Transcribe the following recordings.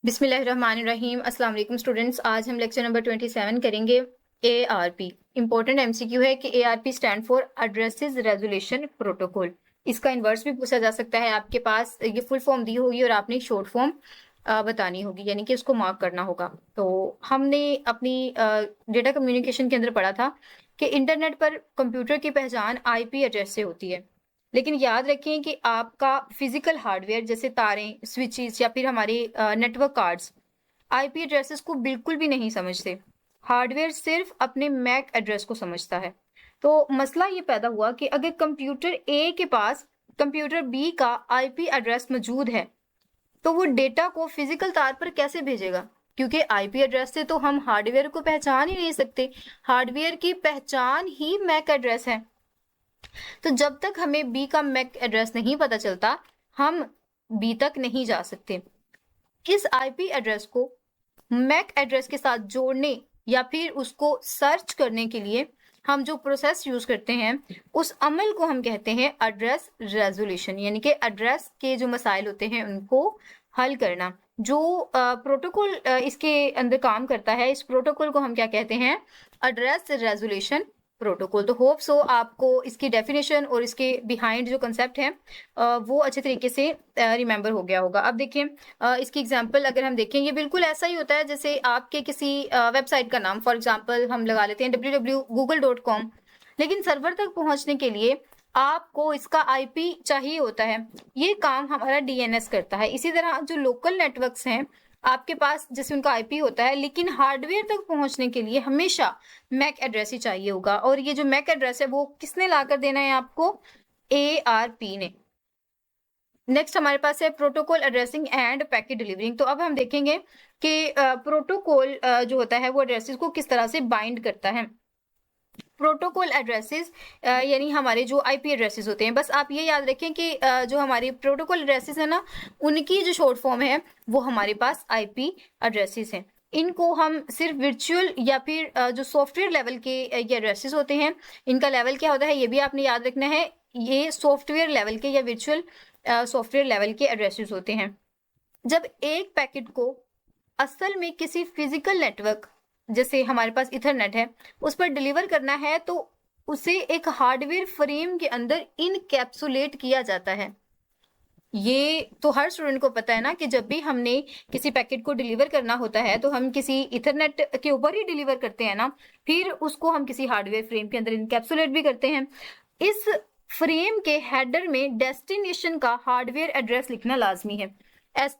बिस्मिल्लाहिर्रहमानिर्रहीम। अस्सलाम वालेकुम स्टूडेंट्स। आज हम लेक्चर नंबर 27 करेंगे। ARP इंपॉर्टेंट MCQ है कि ARP stand for addresses resolution protocol. इसका इन्वर्स भी पूछा जा सकता है। आपके पास ये फुल फॉर्म दी होगी और आपने शॉर्ट फॉर्म बतानी होगी, यानी कि उसको मार्क करना होगा। तो हमने अपनी डेटा कम्युनिकेशन के अंदर पढ़ा था कि इंटरनेट पर कंप्यूटर की पहचान IP एड्रेस से होती है। लेकिन याद रखें कि आपका फिजिकल हार्डवेयर जैसे तारें, स्विचेस या फिर हमारे नेटवर्क कार्ड्स IP एड्रेसेस को बिल्कुल भी नहीं समझते। हार्डवेयर सिर्फ अपने मैक एड्रेस को समझता है। तो मसला ये पैदा हुआ कि अगर कंप्यूटर A के पास कंप्यूटर B का IP एड्रेस मौजूद है, तो वो डेटा को फिजिकल तार पर कैसे भेजेगा? क्योंकि IP एड्रेस से तो हम हार्डवेयर को पहचान ही नहीं सकते। हार्डवेयर की पहचान ही मैक एड्रेस है। तो जब तक हमें बी का मैक एड्रेस नहीं पता चलता, हम बी तक नहीं जा सकते। इस आईपी एड्रेस को मैक एड्रेस के साथ जोड़ने या फिर उसको सर्च करने के लिए हम जो प्रोसेस यूज करते हैं, उस अमल को हम कहते हैं एड्रेस रेजोल्यूशन, यानी कि एड्रेस के जो मसाइल होते हैं उनको हल करना। जो प्रोटोकॉल इसके अंदर काम करता है, इस प्रोटोकॉल को हम क्या कहते हैं? Address resolution protocol. तो होप सो आपको इसकी डेफिनेशन और इसके बिहाइंड जो कंसेप्ट है वो अच्छे तरीके से रिमेंबर हो गया होगा। अब देखिए, इसकी एग्जांपल अगर हम देखें, ये बिल्कुल ऐसा ही होता है जैसे आपके किसी वेबसाइट का नाम, फॉर एग्जांपल हम लगा लेते हैं www.google.com, लेकिन सर्वर तक पहुंचने के लिए आपको इसका IP चाहिए होता है। ये काम हमारा DNS करता है। इसी तरह जो लोकल नेटवर्क्स हैं, आपके पास जैसे उनका IP होता है, लेकिन हार्डवेयर तक पहुंचने के लिए हमेशा मैक एड्रेस ही चाहिए होगा। और ये जो मैक एड्रेस है वो किसने लाकर देना है आपको? ARP ने। नेक्स्ट हमारे पास है protocol addressing end packet delivering. तो अब हम देखेंगे कि प्रोटोकॉल जो होता है वो एड्रेसेस को किस तरह से बाइंड करता है। प्रोटोकॉल एड्रेसेस यानी हमारे जो IP एड्रेसेस होते हैं, बस आप ये याद रखें कि जो हमारी प्रोटोकॉल एड्रेसेस है ना, उनकी जो शॉर्ट फॉर्म है वो हमारे पास IP एड्रेसेस हैं। इनको हम सिर्फ वर्चुअल या फिर जो सॉफ्टवेयर लेवल के ये एड्रेसेस होते हैं, इनका लेवल क्या होता है ये भी आपने याद रखना है। ये सॉफ्टवेयर लेवल के या वर्चुअल सॉफ्टवेयर लेवल के एड्रेसेस होते हैं। जब एक पैकेट को असल में किसी फिजिकल नेटवर्क जैसे हमारे पास इथरनेट है उस पर डिलीवर करना है, तो उसे एक हार्डवेयर फ्रेम के अंदर इनकैप्सुलेट किया जाता है। ये तो हर स्टूडेंट को पता है ना कि जब भी हमने किसी पैकेट को डिलीवर करना होता है तो हम किसी इथरनेट के ऊपर ही डिलीवर करते हैं ना, फिर उसको हम किसी हार्डवेयर फ्रेम के अंदर इनकैप्सुलेट भी करते हैं। इस फ्रेम के हेडर में डेस्टिनेशन का हार्डवेयर एड्रेस लिखना लाजमी है।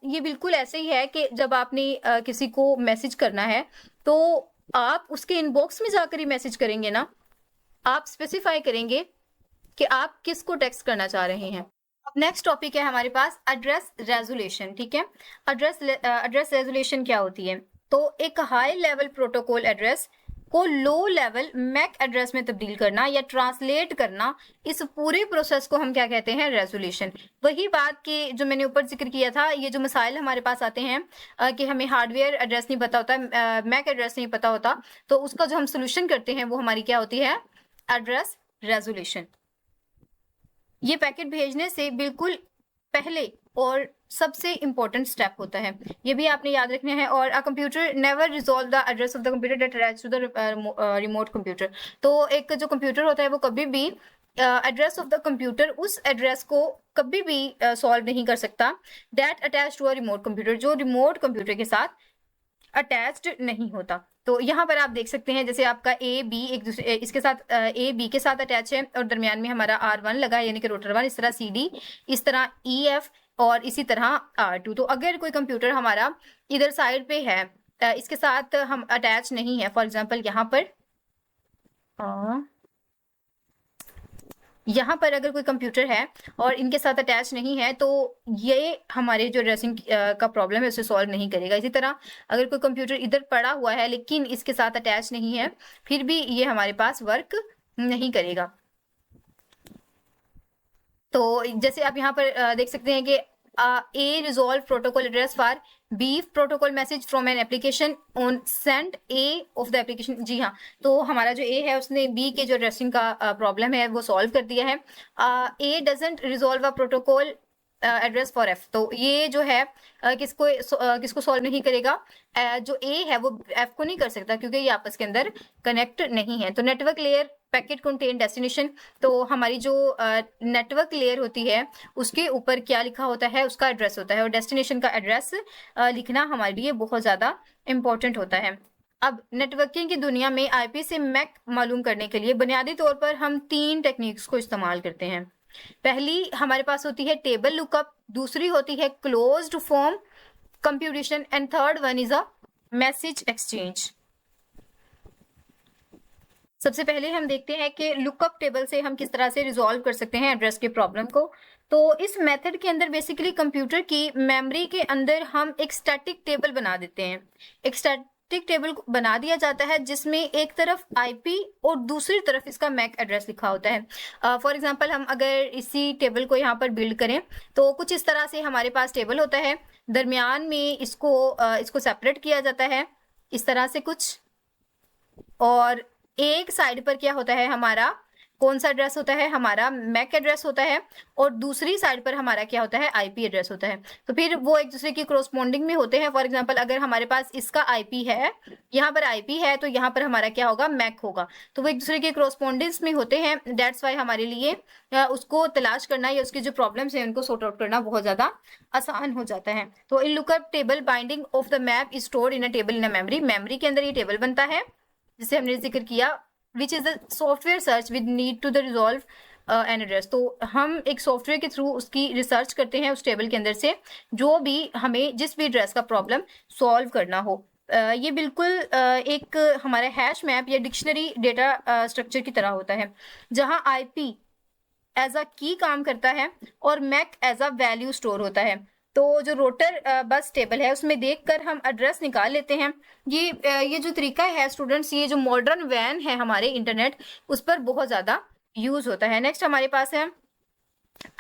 ये बिल्कुल ऐसे ही है कि जब आपने किसी को मैसेज करना है तो आप उसके इनबॉक्स में जाकर ही मैसेज करेंगे ना। आप स्पेसिफाई करेंगे कि आप किसको टेक्स्ट करना चाह रहे हैं। अब नेक्स्ट टॉपिक है हमारे पास एड्रेस रेजोल्यूशन। ठीक है, एड्रेस रेजोल्यूशन क्या होती है? तो एक हाई लेवल प्रोटोकॉल एड्रेस को लो लेवल मैक एड्रेस में तब्दील करना या ट्रांसलेट करना, इस पूरे प्रोसेस को हम क्या कहते हैं? रेजोल्यूशन। वही बात कि जो मैंने ऊपर जिक्र किया था, ये जो मसाइल हमारे पास आते हैं कि हमें हार्डवेयर एड्रेस नहीं पता होता, मैक एड्रेस नहीं पता होता, तो उसका जो हम सोल्यूशन करते हैं वो हमारी क्या होती है? Address resolution. ये पैकेट भेजने से बिल्कुल पहले और सबसे इंपॉर्टेंट स्टेप होता है, ये भी आपने याद रखना है। और a computer never resolve the address of the computer that attached to the remote computer. तो एक जो कंप्यूटर होता है वो कभी भी एड्रेस ऑफ द कंप्यूटर, उस एड्रेस को कभी भी सॉल्व नहीं कर सकता that attached to a remote computer, जो रिमोट कंप्यूटर के साथ अटैच्ड नहीं होता। तो यहाँ पर आप देख सकते हैं जैसे आपका A B एक दूसरे इसके साथ A B के साथ अटैच है और दरमियान में हमारा R1 लगा है, यानी कि रोटर 1, इस तरह CD, इस तरह EF और इसी तरह R2। तो अगर कोई कंप्यूटर हमारा इधर साइड पे है, इसके साथ हम अटैच नहीं है, फॉर एग्जांपल यहाँ पर अगर कोई कंप्यूटर है और इनके साथ अटैच नहीं है, तो ये हमारे जो एड्रेसिंग का प्रॉब्लम है उसे सॉल्व नहीं करेगा। इसी तरह अगर कोई कंप्यूटर इधर पड़ा हुआ है लेकिन इसके साथ अटैच नहीं है, फिर भी ये हमारे पास वर्क नहीं करेगा। तो जैसे आप यहाँ पर देख सकते हैं कि A resolve protocol address for B protocol message from an application on send A of the application। जी हाँ, तो हमारा जो A है उसने B के जो एड्रेसिंग का प्रॉब्लम है वो सॉल्व कर दिया है। A doesn't resolve a protocol address for F, तो ये जो है किसको सॉल्व नहीं करेगा, जो ए है वो एफ को नहीं कर सकता क्योंकि ये आपस के अंदर कनेक्ट नहीं है। तो network layer packet contain destination, तो हमारी जो नेटवर्क लेयर होती है उसके ऊपर क्या लिखा होता है, उसका एड्रेस होता है, और डेस्टिनेशन का एड्रेस लिखना हमारे लिए बहुत ज़्यादा इम्पोर्टेंट होता है। अब नेटवर्किंग की दुनिया में आईपी से मैक मालूम करने के लिए बुनियादी तौर पर हम 3 टेक्निक्स को इस्तेमाल करते हैं। पहली हमारे पास होती है टेबल लुकअप, दूसरी होती है closed form computation, and third one is a message exchange. सबसे पहले हम देखते हैं कि लुकअप टेबल से हम किस तरह से रिजॉल्व कर सकते हैं एड्रेस के प्रॉब्लम को। तो इस मेथड के अंदर बेसिकली कंप्यूटर की मेमोरी के अंदर हम एक स्टैटिक टेबल बना देते हैं। एक स्टैटिक टेबल बना दिया जाता है जिसमें एक तरफ आईपी और दूसरी तरफ इसका मैक एड्रेस लिखा होता है। फॉर एग्जांपल हम अगर इसी टेबल को यहाँ पर बिल्ड करें तो कुछ इस तरह से हमारे पास टेबल होता है, दरमियान में इसको सेपरेट किया जाता है इस तरह से कुछ, और एक साइड पर क्या होता है, हमारा कौन सा एड्रेस होता है, हमारा मैक एड्रेस होता है, और दूसरी साइड पर हमारा क्या होता है, आईपी एड्रेस होता है। तो फिर वो एक दूसरे की कोरस्पॉन्डिंग में होते हैं। फॉर एग्जांपल अगर हमारे पास इसका आईपी है, यहाँ पर आईपी है, तो यहाँ पर हमारा क्या होगा, मैक होगा, तो वो एक दूसरे के कोरस्पॉन्डेंस में होते हैं। दैट्स वाई हमारे लिए उसको तलाश करना या उसकी जो प्रॉब्लम्स है उनको सॉर्ट आउट करना बहुत ज्यादा आसान हो जाता है। तो in lookup table binding of the map is stored in a table in a memory, memory के अंदर ये टेबल बनता है जिसे हमने जिक्र किया, which is the software search with need to the resolve an address. तो हम एक सॉफ्टवेयर के थ्रू उसकी रिसर्च करते हैं उस टेबल के अंदर से, जो भी हमें जिस भी एड्रेस का प्रॉब्लम सॉल्व करना हो। ये बिल्कुल एक हमारा हैश मैप या डिक्शनरी डेटा स्ट्रक्चर की तरह होता है, जहां आईपी एज अ की काम करता है और MAC as a value store होता है। तो जो रोटर बस टेबल है उसमें देखकर हम एड्रेस निकाल लेते हैं। ये जो तरीका है स्टूडेंट्स, ये जो मॉडर्न वैन है हमारे इंटरनेट उस पर बहुत ज़्यादा यूज होता है। नेक्स्ट हमारे पास है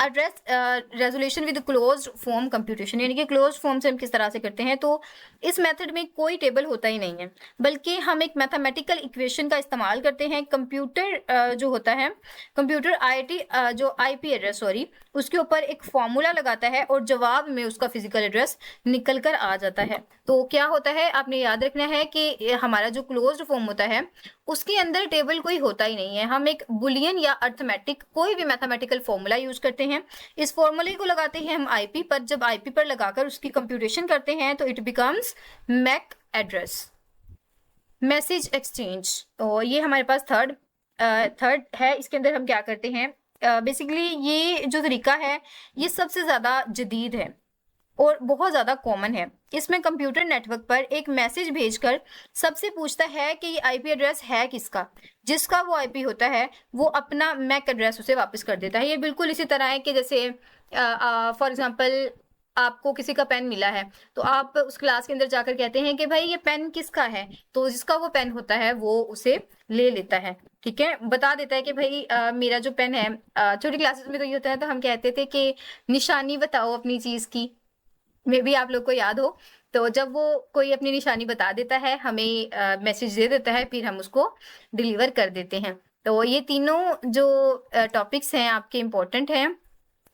address resolution with closed form computation, यानी कि क्लोज्ड फॉर्म से हम किस तरह से करते हैं। तो इस मेथड में कोई टेबल होता ही नहीं है, बल्कि हम एक मैथमेटिकल इक्वेशन का इस्तेमाल करते हैं। कंप्यूटर जो होता है, कंप्यूटर जो आईपी एड्रेस सॉरी उसके ऊपर एक फॉर्मूला लगाता है और जवाब में उसका फिजिकल एड्रेस निकल कर आ जाता है। तो क्या होता है, आपने याद रखना है कि हमारा जो क्लोज्ड फॉर्म होता है उसके अंदर टेबल कोई होता ही नहीं है। हम एक बुलियन या अर्थमेटिक कोई भी मैथमेटिकल फॉर्मूला यूज करते हैं, इस फॉर्मूले को लगाते हैं हम आईपी पर, जब आईपी पर लगाकर उसकी कंप्यूटेशन करते हैं तो it becomes MAC address. Message exchange, तो ये हमारे पास थर्ड है। इसके अंदर हम क्या करते हैं, बेसिकली ये जो तरीका है ये सबसे ज़्यादा जदीद है और बहुत ज़्यादा कॉमन है। इसमें कंप्यूटर नेटवर्क पर एक मैसेज भेजकर सबसे पूछता है कि ये आईपी एड्रेस है किसका, जिसका वो आईपी होता है वो अपना मैक एड्रेस उसे वापस कर देता है। ये बिल्कुल इसी तरह है कि जैसे फॉर एग्जांपल आपको किसी का पेन मिला है तो आप उस क्लास के अंदर जाकर कहते हैं कि भाई ये पेन किसका है, तो जिसका वो पेन होता है वो उसे ले लेता है, ठीक है, बता देता है कि भाई मेरा जो पेन है। छोटी क्लासेस में तो ये होता है, तो हम कहते थे कि निशानी बताओ अपनी चीज की, मे भी आप लोग को याद हो। तो जब वो कोई अपनी निशानी बता देता है, हमें मैसेज दे देता है, फिर हम उसको डिलीवर कर देते हैं। तो ये तीनों जो टॉपिक्स हैं आपके इम्पोर्टेंट हैं,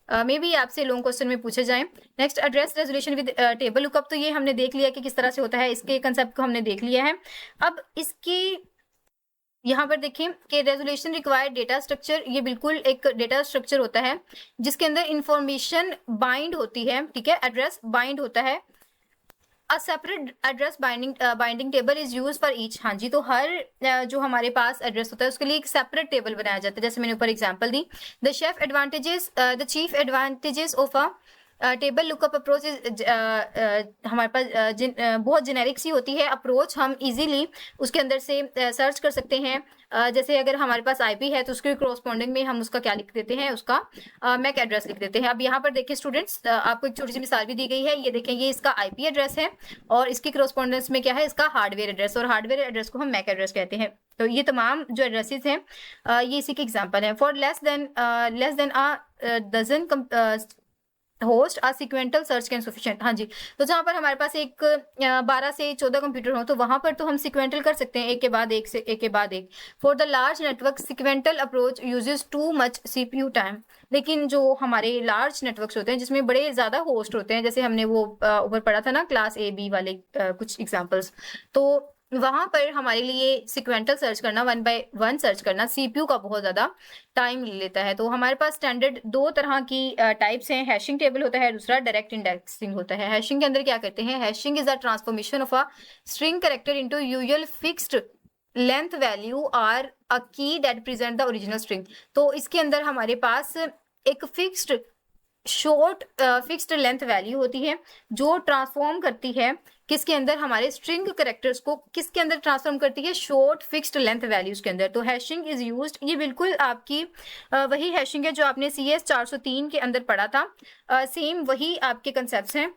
मे बी आपसे लॉन्ग क्वेश्चन में पूछे जाएं। Next address resolution with table lookup, तो ये हमने देख लिया कि किस तरह से होता है, इसके कंसेप्ट को हमने देख लिया है। अब इसकी यहाँ पर देखें कि रेजोल्यूशन रिक्वायर्ड डेटा स्ट्रक्चर, ये बिल्कुल एक डेटा स्ट्रक्चर होता है जिसके अंदर इंफॉर्मेशन बाइंड होती है, ठीक है, एड्रेस बाइंड होता है। A separate address binding table is use for each. हाँ जी, तो हर जो हमारे पास एड्रेस होता है उसके लिए एक सेपरेट टेबल बनाया जाता है, जैसे मैंने ऊपर example the. The chief advantages of a table lookup approach हमारे पास बहुत जेनेरिक सी होती है अप्रोच, हम इजीली उसके अंदर से सर्च कर सकते हैं। जैसे अगर हमारे पास आईपी है तो उसके कोरस्पॉन्डिंग में हम उसका क्या लिख देते हैं, उसका मैक एड्रेस लिख देते हैं। अब यहाँ पर देखिए स्टूडेंट्स, आपको एक छोटी सी मिसाल भी दी गई है, ये देखें, ये इसका आईपी एड्रेस है और इसकी कोरस्पॉन्डेंस में क्या है, इसका हार्डवेयर एड्रेस, और हार्डवेयर एड्रेस को हम मैक एड्रेस कहते हैं। तो ये तमाम जो एड्रेसेस हैं ये इसी के एग्जाम्पल हैं। For less than a dozen host a sequential search can sufficient. हाँ जी, तो जहाँ पर हमारे पास एक 12 से 14 कंप्यूटर हो तो वहां पर तो हम सिक्वेंटल कर सकते हैं, एक के बाद एक से एक के बाद एक। For the large network sequential approach uses too much CPU time. लेकिन जो हमारे लार्ज नेटवर्क्स होते हैं जिसमें बड़े ज्यादा होस्ट होते हैं, जैसे हमने वो ऊपर पढ़ा था ना क्लास ए बी वाले कुछ एग्जाम्पल्स, तो वहां पर हमारे लिए सिक्वेंटल सर्च करना, 1 बाय 1 सर्च करना सीपीयू का बहुत ज्यादा टाइम ले लेता है। तो हमारे पास स्टैंडर्ड दो तरह की टाइप्स हैं, हैशिंग टेबल होता है, दूसरा डायरेक्ट इंडेक्सिंग होता है। हैशिंग के अंदर क्या करते हैं, hashing is the transformation of a string character into usual fixed length value are a key that present the original string. तो इसके अंदर हमारे पास एक fixed short fixed length value होती है जो ट्रांसफॉर्म करती है किसके अंदर, हमारे स्ट्रिंग कैरेक्टर्स को किसके अंदर ट्रांसफॉर्म करती है, शॉर्ट फिक्स्ड लेंथ वैल्यूज के अंदर। तो हैशिंग इज यूज्ड, ये बिल्कुल आपकी वही हैशिंग है जो आपने CS 403 के अंदर पढ़ा था, सेम वही आपके कंसेप्ट्स हैं।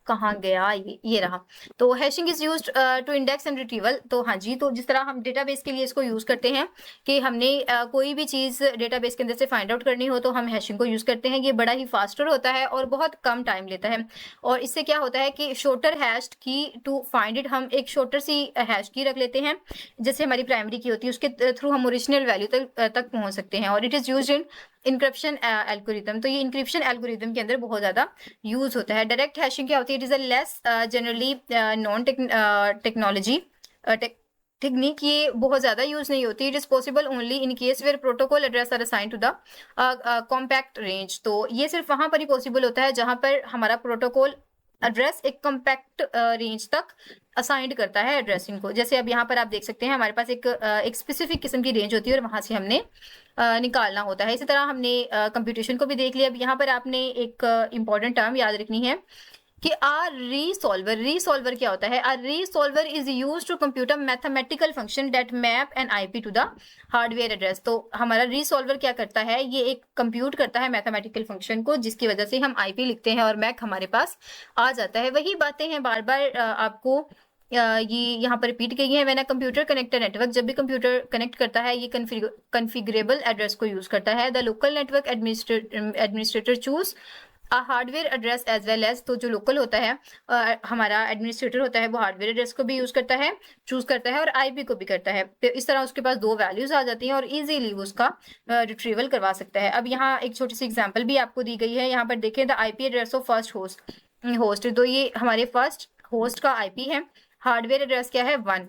कहाँ गया ये रहा। तो hashing is used to index and retrieval. तो हाँ जी, तो जिस तरह हम डेटाबेस के लिए इसको यूज करते हैं कि हमने कोई भी चीज डेटाबेस के अंदर से फाइंड आउट करनी हो तो हम हैशिंग को यूज करते हैं। ये बड़ा ही फास्टर होता है और बहुत कम टाइम लेता है, और इससे क्या होता है कि शॉर्टर हैश्ड की टू फाइंड इट, हम एक शॉर्टर सी हैश की रख लेते हैं जैसे हमारी प्राइमरी की होती है, उसके थ्रू हम ओरिजिनल वैल्यू तक पहुंच सकते हैं। और it is used in encryption algorithm. तो ये इंक्रिप्शन एल्गोरिथम के अंदर बहुत ज्यादा यूज होता है। डायरेक्ट हैशिंग क्या होती है, it is a less generally non technology technique, ये बहुत ज्यादा यूज नहीं होती। It is possible only in case where protocol address are assign to the compact range. तो ये सिर्फ वहां पर ही पॉसिबल होता है जहां पर हमारा प्रोटोकॉल एड्रेस एक कॉम्पैक्ट रेंज तक असाइंड करता है एड्रेसिंग को। जैसे अब यहाँ पर आप देख सकते हैं हमारे पास एक स्पेसिफिक किस्म की रेंज होती है और वहां से हमने निकालना होता है। इसी तरह हमने कंप्यूटेशन को भी देख लिया। अब यहाँ पर आपने एक इंपॉर्टेंट टर्म याद रखनी है कि आ रीसॉल्वर क्या होता है। A resolver is use to compute a mathematical function that map an IP to the hardware address. तो हमारा रीसॉल्वर क्या करता है, ये एक कंप्यूट करता है मैथमेटिकल फंक्शन को जिसकी वजह से हम आईपी लिखते हैं और मैक हमारे पास आ जाता है। वही बातें हैं बार बार आपको ये यहाँ पर रिपीट की गई है। When a computer connect network, जब भी कंप्यूटर कनेक्ट करता है ये कन्फिगरेबल एड्रेस को यूज करता है। The local network administrator choose a hardware address as well as, तो जो लोकल होता है हमारा एडमिनिस्ट्रेटर होता है वो हार्डवेयर एड्रेस को भी यूज करता है, चूज करता है, और आईपी को भी करता है। तो इस तरह उसके पास दो वैल्यूज आ जाती हैं और इजीली वो उसका रिट्रीवल करवा सकता है। अब यहाँ एक छोटी सी एग्जांपल भी आपको दी गई है, यहाँ पर देखें the IP address of first host. तो ये हमारे फर्स्ट होस्ट का आईपी है, हार्डवेयर एड्रेस क्या है 1।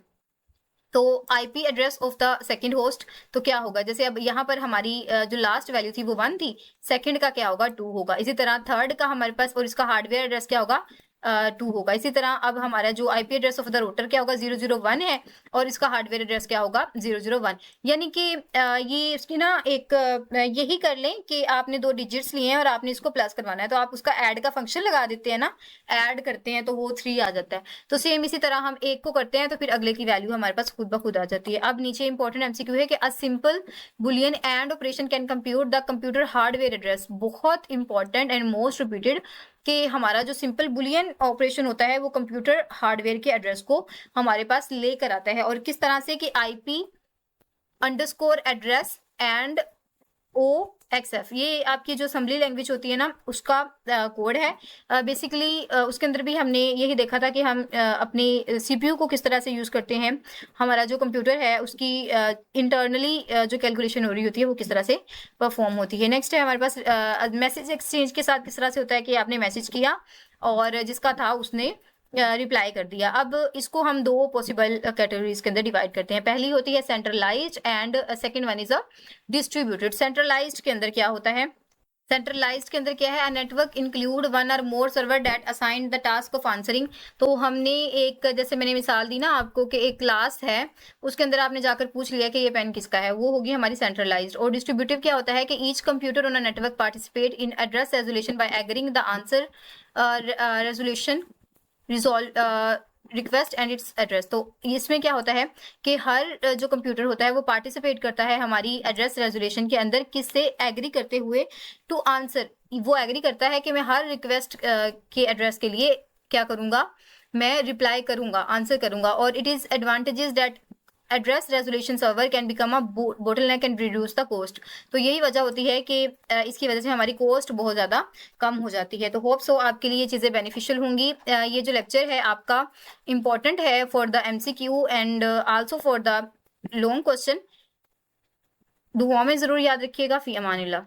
तो IP address of the second host तो क्या होगा, जैसे अब यहाँ पर हमारी जो लास्ट वैल्यू थी वो 1 थी, सेकंड का क्या होगा 2 होगा। इसी तरह थर्ड का हमारे पास और इसका हार्डवेयर एड्रेस क्या होगा 2 होगा। इसी तरह अब हमारा जो IP address of the rotor क्या होगा 001 है और इसका हार्डवेयर एड्रेस क्या होगा 001। यानी कि ये इसकी ना एक यही कर लें कि आपने 2 डिजिट्स लिए हैं और आपने इसको प्लस करवाना है तो आप उसका ऐड का फंक्शन लगा देते हैं ना, ऐड करते हैं तो वो 3 आ जाता है। तो सेम इसी तरह हम एक को करते हैं तो फिर अगले की वैल्यू हमारे पास खुद ब खुद आ जाती है। अब नीचे इंपॉर्टेंट एमसीक्यू है कि a simple Boolean and operation can compute the computer hardware address. बहुत इंपॉर्टेंट एंड मोस्ट रिपीटेड कि हमारा जो सिंपल बुलियन ऑपरेशन होता है वो कंप्यूटर हार्डवेयर के एड्रेस को हमारे पास लेकर आता है। और किस तरह से कि IP underscore address and OXF, ये आपकी जो असेंबली लैंग्वेज होती है ना उसका कोड है। बेसिकली उसके अंदर भी हमने यही देखा था कि हम अपने सीपीयू को किस तरह से यूज करते हैं, हमारा जो कंप्यूटर है उसकी इंटरनली जो कैलकुलेशन हो रही होती है वो किस तरह से परफॉर्म होती है। नेक्स्ट है हमारे पास मैसेज एक्सचेंज के साथ किस तरह से होता है कि आपने मैसेज किया और जिसका था उसने रिप्लाई कर दिया। अब इसको हम 2 पॉसिबल कैटेगरीज के अंदर डिवाइड करते हैं। पहली होती है centralised and second one is a distributed. Centralised के अंदर क्या होता है, सेंट्रलाइज्ड के अंदर क्या है, अ नेटवर्क इंक्लूड 1 और more server that assigned the task of answering. तो हमने एक जैसे मैंने मिसाल दी ना आपको कि एक क्लास है उसके अंदर आपने जाकर पूछ लिया कि ये पेन किसका है, वो होगी हमारी सेंट्रलाइज्ड। और डिस्ट्रीब्यूटिव क्या होता है कि each computer on a network participate in address resolution bye agreeing the answer resolution resolve request and it's address. तो इसमें क्या होता है कि हर जो कंप्यूटर होता है वो पार्टिसिपेट करता है हमारी एड्रेस रेजोल्यूशन के अंदर, किससे एग्री करते हुए, टू आंसर। वो एग्री करता है कि मैं हर रिक्वेस्ट के एड्रेस के लिए क्या करूंगा, मैं रिप्लाई करूंगा, आंसर करूंगा। और it is advantages that address resolution server can become a bottleneck and reduce the cost. तो यही वजह होती है कि इसकी वजह से हमारी कॉस्ट बहुत ज़्यादा कम हो जाती है। तो होप सो आपके लिए ये चीज़ें बेनिफिशियल होंगी। ये जो लेक्चर है आपका इम्पॉर्टेंट है for the MCQ and also for the long question. दुआओं में ज़रूर याद रखिएगा। फ़ी अमानिल्लाह।